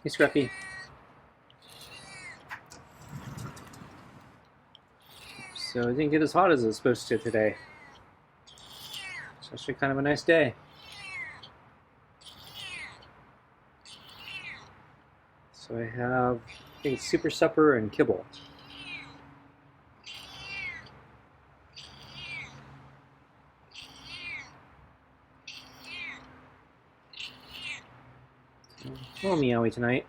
Hey, Scruffy. So it didn't get as hot as it was supposed to today. It's actually kind of a nice day. So I have, I think, super supper and kibble. A little meowy tonight.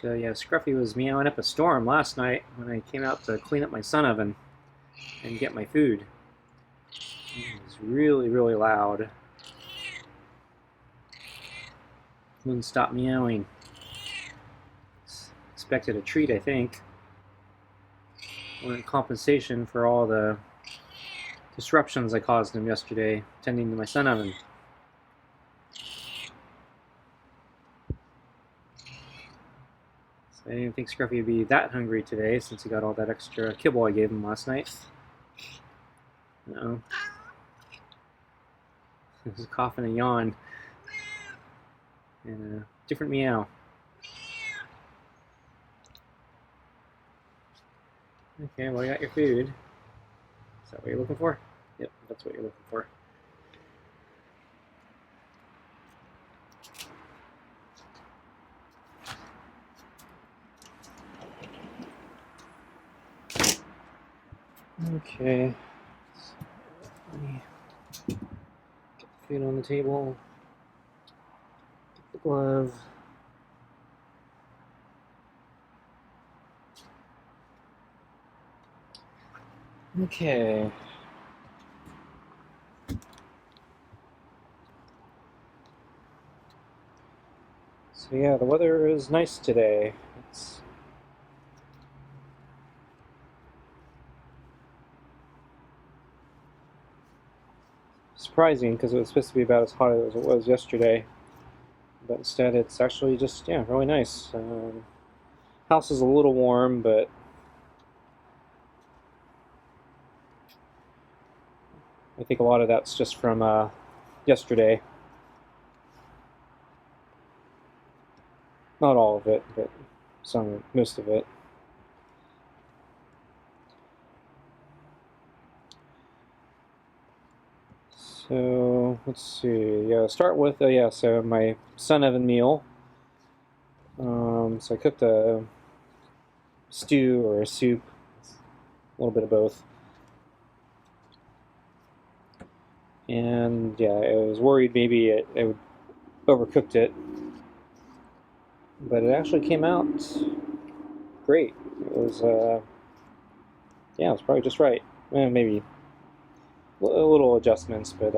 So yeah, Scruffy was meowing up a storm last night when I came out to clean up my sun oven and get my food. It was really, really loud. Wouldn't stop meowing. Expected a treat, I think. Wanted compensation for all the disruptions I caused him yesterday tending to my sun oven. I didn't think Scruffy would be that hungry today since he got all that extra kibble I gave him last night. Uh-oh. This is a cough and a yawn. And a different meow. Okay, well, I got your food. Is that what you're looking for? Yep, that's what you're looking for. Okay. Let me get the food on the table. Get the glove. Okay. So yeah, the weather is nice today. It's surprising because it was supposed to be about as hot as it was yesterday, but instead it's actually just, yeah, really nice. House is a little warm, but I think a lot of that's just from yesterday. Not all of it, but most of it. So let's see. Yeah, start with so my sun oven meal. So I cooked a stew or a soup, a little bit of both. And yeah, I was worried maybe it would overcooked it, but it actually came out great. It was yeah, it was probably just right. Maybe a little adjustments, but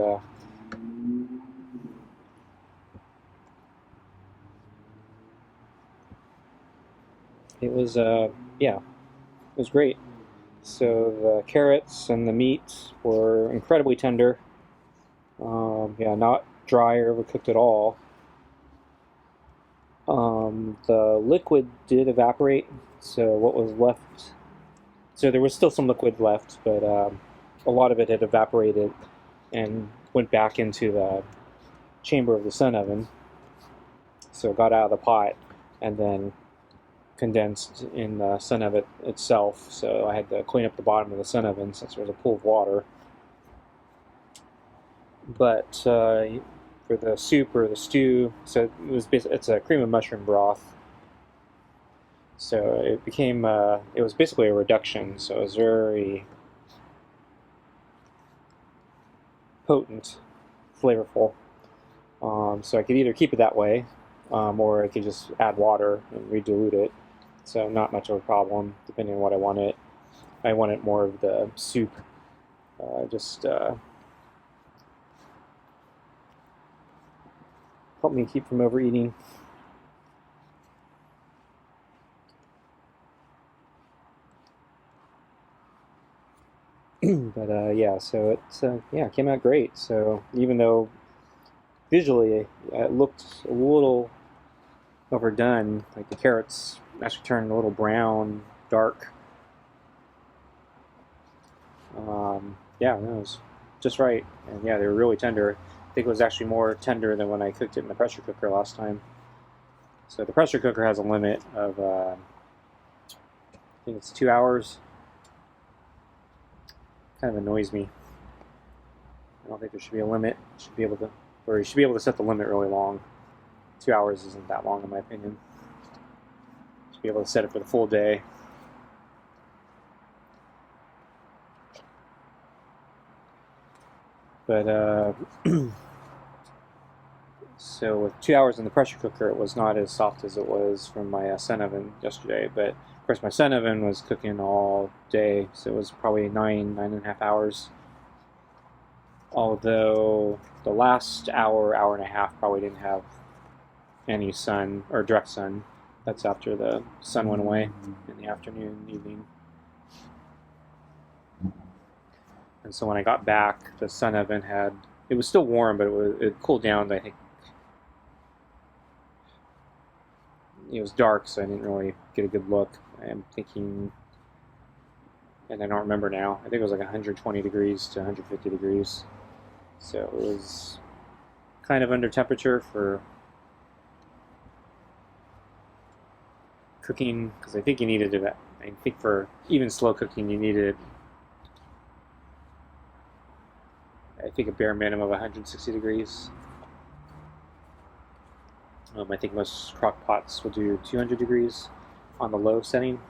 it was yeah, it was great. So the carrots and the meat were incredibly tender. Yeah, not dry or overcooked at all. The liquid did evaporate, so what was left, so there was still some liquid left, but a lot of it had evaporated and went back into the chamber of the sun oven. So it got out of the pot and then condensed in the sun oven itself. So I had to clean up the bottom of the sun oven since there was a pool of water. But for the soup or the stew, so it's a cream of mushroom broth. So it became it was basically a reduction. So it was very potent, flavorful. So I could either keep it that way, or I could just add water and redilute it. So not much of a problem, depending on what I wanted. I wanted more of the soup, just help me keep from overeating. But yeah, so it yeah, came out great. So even though visually it looked a little overdone, like the carrots actually turned a little brown, dark. Yeah, no, it was just right, and yeah, they were really tender. I think it was actually more tender than when I cooked it in the pressure cooker last time. So the pressure cooker has a limit of, I think it's 2 hours. Kind of annoys me. I don't think there should be a limit. You should be able to, or you should be able to set the limit really long. 2 hours isn't that long in my opinion. You should be able to set it for the full day. But so with 2 hours in the pressure cooker, it was not as soft as it was from my Sun oven yesterday. But of course, my Sun oven was cooking all day, so it was probably 9.5 hours. Although the last hour, hour and a half probably didn't have any sun or direct sun. That's after the sun went away in the afternoon, evening. And so when I got back, the Sun oven it was still warm, but it cooled down. I think it was dark, so I didn't really get a good look. I'm thinking, and I don't remember now, I think it was like 120 degrees to 150 degrees. So it was kind of under temperature for cooking, because I think you needed it. I think for even slow cooking, you needed, I think, a bare minimum of 160 degrees. I think most crock pots will do 200 degrees on the low setting,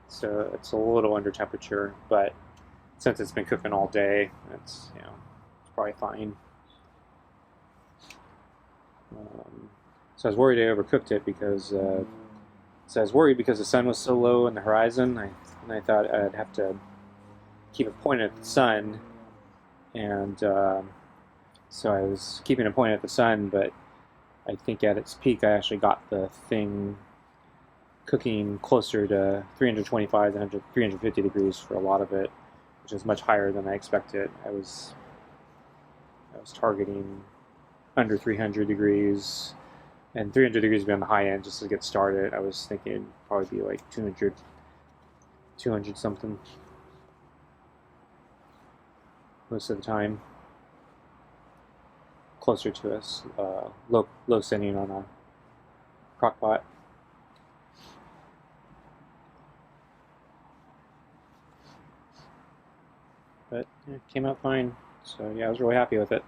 so it's a little under temperature. But since it's been cooking all day, it's probably fine. So I was worried I overcooked it because I was worried because the sun was so low in the horizon. And I thought I'd have to keep it pointed at the sun, and so I was keeping it pointed at the sun, but I think at its peak I actually got the thing cooking closer to 325 to 350 degrees for a lot of it, which is much higher than I expected. I was targeting under 300 degrees, and 300 degrees would be on the high end just to get started. I was thinking it'd probably be like 200 something most of the time. Closer to us, low setting on a crock pot. But it came out fine, so yeah, I was really happy with it.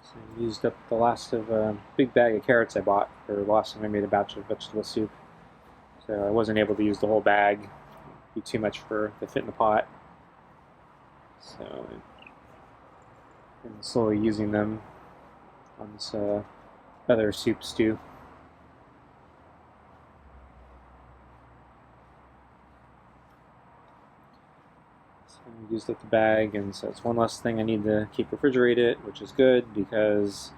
So I used up the last of a big bag of carrots I bought for the last time I made a batch of vegetable soup. So I wasn't able to use the whole bag. It'd be too much to fit in the pot. So I'm slowly using them on this other soup stew. I used up the bag, and so it's one less thing I need to keep refrigerated, which is good because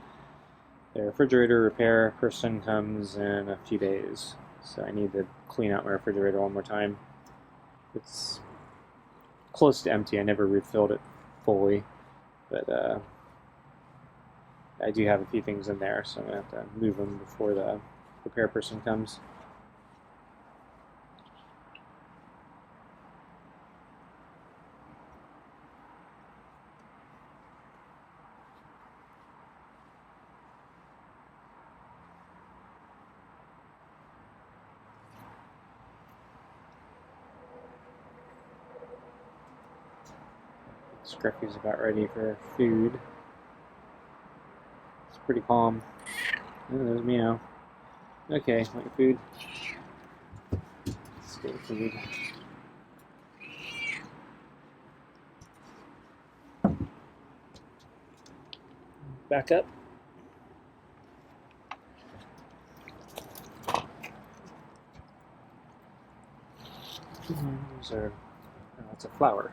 the refrigerator repair person comes in a few days. So I need to clean out my refrigerator one more time. It's close to empty. I never refilled it fully, but I do have a few things in there, so I'm going to have to move them before the repair person comes. Scruffy's about ready for food. It's pretty calm. Oh, there's Meow. Okay, want your food? Let's get food. Back up. Those are, oh, it's a flower.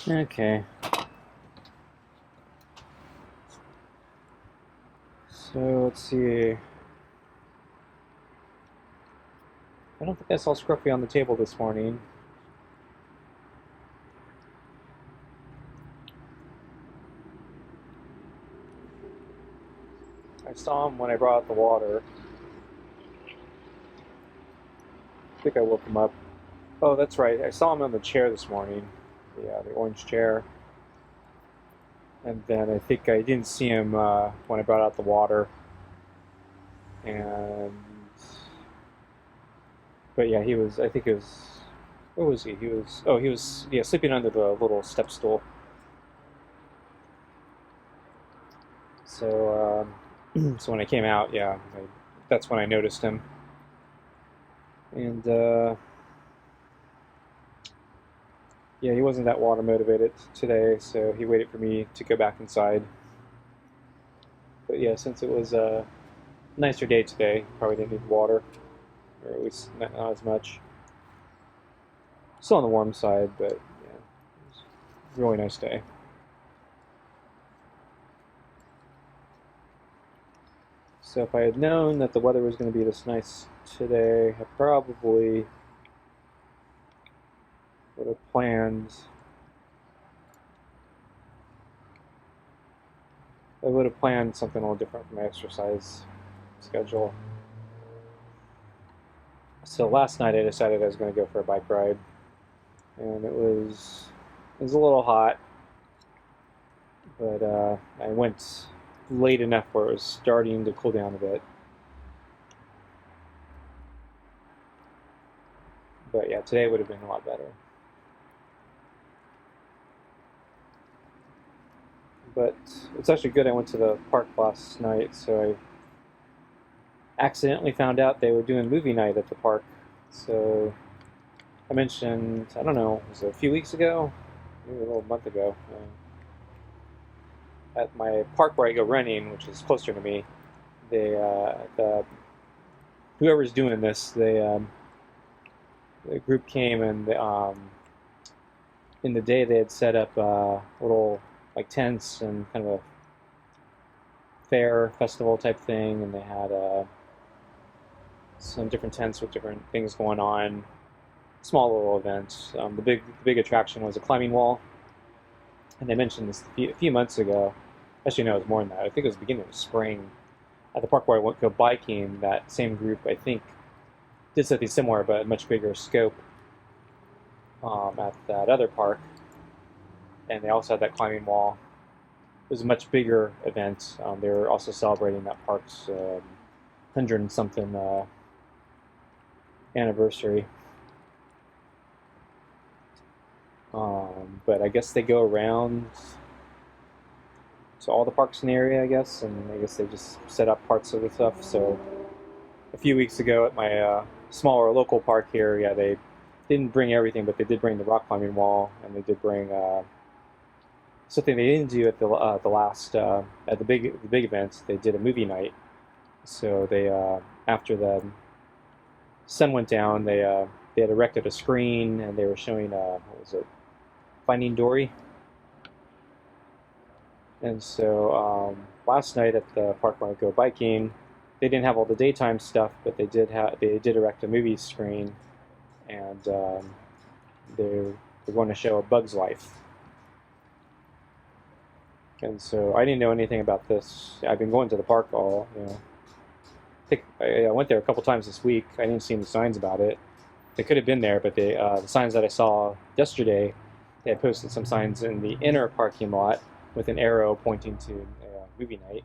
Okay. So let's see. I don't think I saw Scruffy on the table this morning. I saw him when I brought out the water. I think I woke him up. Oh, that's right. I saw him on the chair this morning. The orange chair. And then I think I didn't see him when I brought out the water. And but yeah, he was. I think it was. Where was he? He was. Oh, he was. Yeah, sleeping under the little step stool. So, so when I came out, yeah, that's when I noticed him. And yeah, he wasn't that water motivated today, so he waited for me to go back inside. But yeah, since it was a nicer day today, probably didn't need water, or at least not as much. Still on the warm side, but yeah, it was a really nice day. So if I had known that the weather was going to be this nice today, I probably would have planned. I would have planned something a little different for my exercise schedule. So last night I decided I was going to go for a bike ride, and it was a little hot, but I went late enough where it was starting to cool down a bit. But yeah, today would have been a lot better. But it's actually good I went to the park last night, so I accidentally found out they were doing movie night at the park. So I mentioned, I don't know, was it a few weeks ago? Maybe a little month ago. At my park where I go running, which is closer to me, whoever's doing this, the group came and in the day they had set up little like tents and kind of a fair festival type thing, and they had some different tents with different things going on. Small little events. The big attraction was a climbing wall, and they mentioned this a few months ago. Actually, no, it was more than that. I think it was the beginning of spring at the park where I went go biking. That same group, I think, did something similar but a much bigger scope at that other park, and they also had that climbing wall. It was a much bigger event. They were also celebrating that park's 100 and something anniversary. But I guess they go around to all the parks in the area, I guess, and I guess they just set up parts of the stuff. So a few weeks ago at my smaller local park here, yeah, they didn't bring everything, but they did bring the rock climbing wall, and they did bring something they didn't do at the last at the big events. They did a movie night. So they after the sun went down, they had erected a screen, and they were showing what was it, Finding Dory. And so last night at the park where I go biking, they didn't have all the daytime stuff, but they did erect a movie screen, and they're going to show A Bug's Life. And so I didn't know anything about this. I've been going to the park I think I went there a couple times this week. I didn't see any signs about it. They could have been there, but the signs that I saw yesterday, they had posted some signs in the inner parking lot with an arrow pointing to movie night.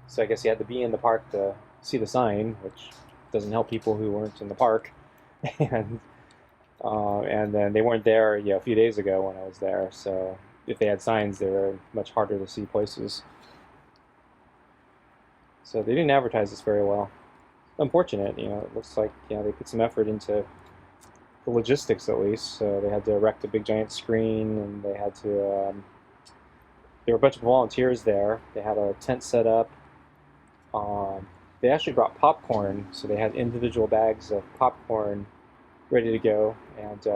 So I guess you had to be in the park to see the sign, which doesn't help people who weren't in the park. And then they weren't there, a few days ago when I was there. So if they had signs, they were much harder to see places. So they didn't advertise this very well. Unfortunate, it looks like they put some effort into the logistics at least. So they had to erect a big giant screen, and they had to. There were a bunch of volunteers there. They had a tent set up. They actually brought popcorn, so they had individual bags of popcorn ready to go, and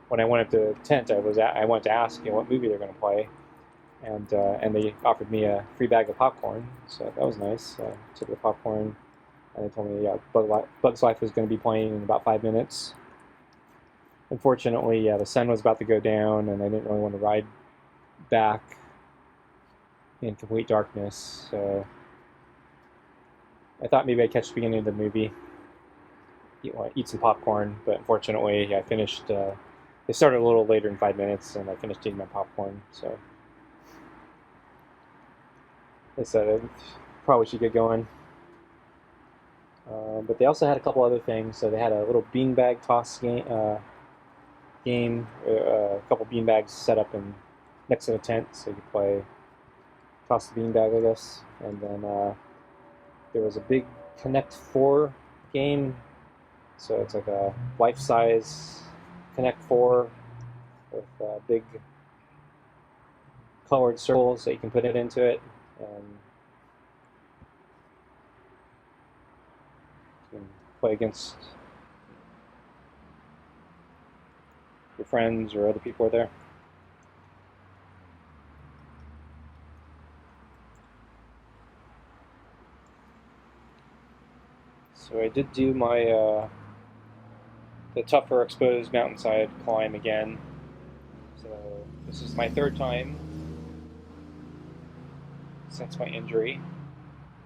when I went up to the tent, I wanted to ask what movie they're going to play, and they offered me a free bag of popcorn, so that was nice. So I took the popcorn, and they told me Bug's Life was going to be playing in about 5 minutes. Unfortunately, the sun was about to go down, and I didn't really want to ride back in complete darkness, so I thought maybe I'd catch the beginning of the movie, eat some popcorn, but unfortunately I finished, they started a little later than 5 minutes, and I finished eating my popcorn, so they said I probably should get going. But they also had a couple other things, so they had a little beanbag toss game, a couple beanbags set up next to the tent, so you could play toss the beanbag, I guess, and then there was a big Connect 4 game, so it's like a life-size Connect 4 with big colored circles that you can put it into it, and you can play against your friends or other people are there. So I did do my the tougher exposed mountainside climb again. So this is my third time since my injury.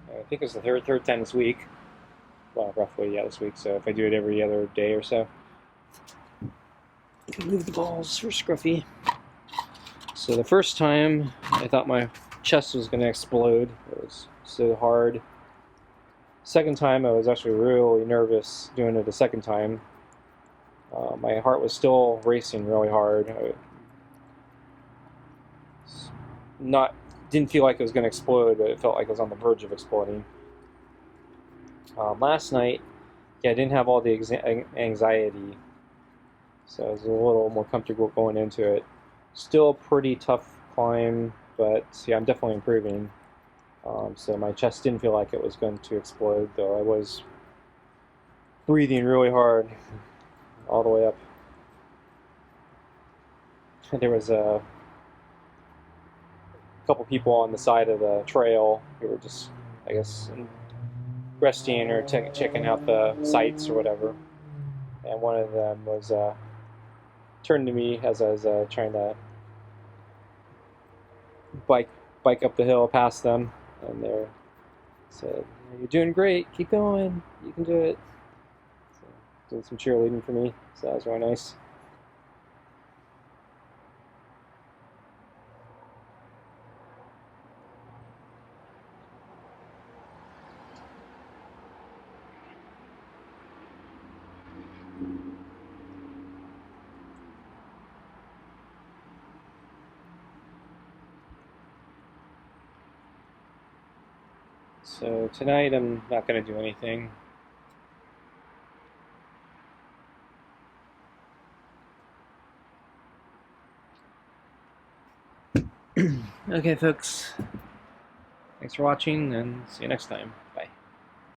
I think it's the third time this week. Well, roughly, yeah, this week. So if I do it every other day or so. You can move the balls for Scruffy. So the first time, I thought my chest was going to explode. It was so hard. Second time, I was actually really nervous doing it a second time. My heart was still racing really hard. Didn't feel like it was going to explode, but it felt like it was on the verge of exploding. Last night, I didn't have all the anxiety, so I was a little more comfortable going into it. Still a pretty tough climb, but yeah, I'm definitely improving. So my chest didn't feel like it was going to explode, though I was breathing really hard all the way up. There was a couple people on the side of the trail who were just, I guess, resting or checking out the sights or whatever. And one of them was turned to me as I was trying to bike up the hill past them, and they said, "You're doing great. Keep going. You can do it." So, doing some cheerleading for me, so that was really nice. So tonight I'm not going to do anything. Okay, folks. Thanks for watching, and see you next time.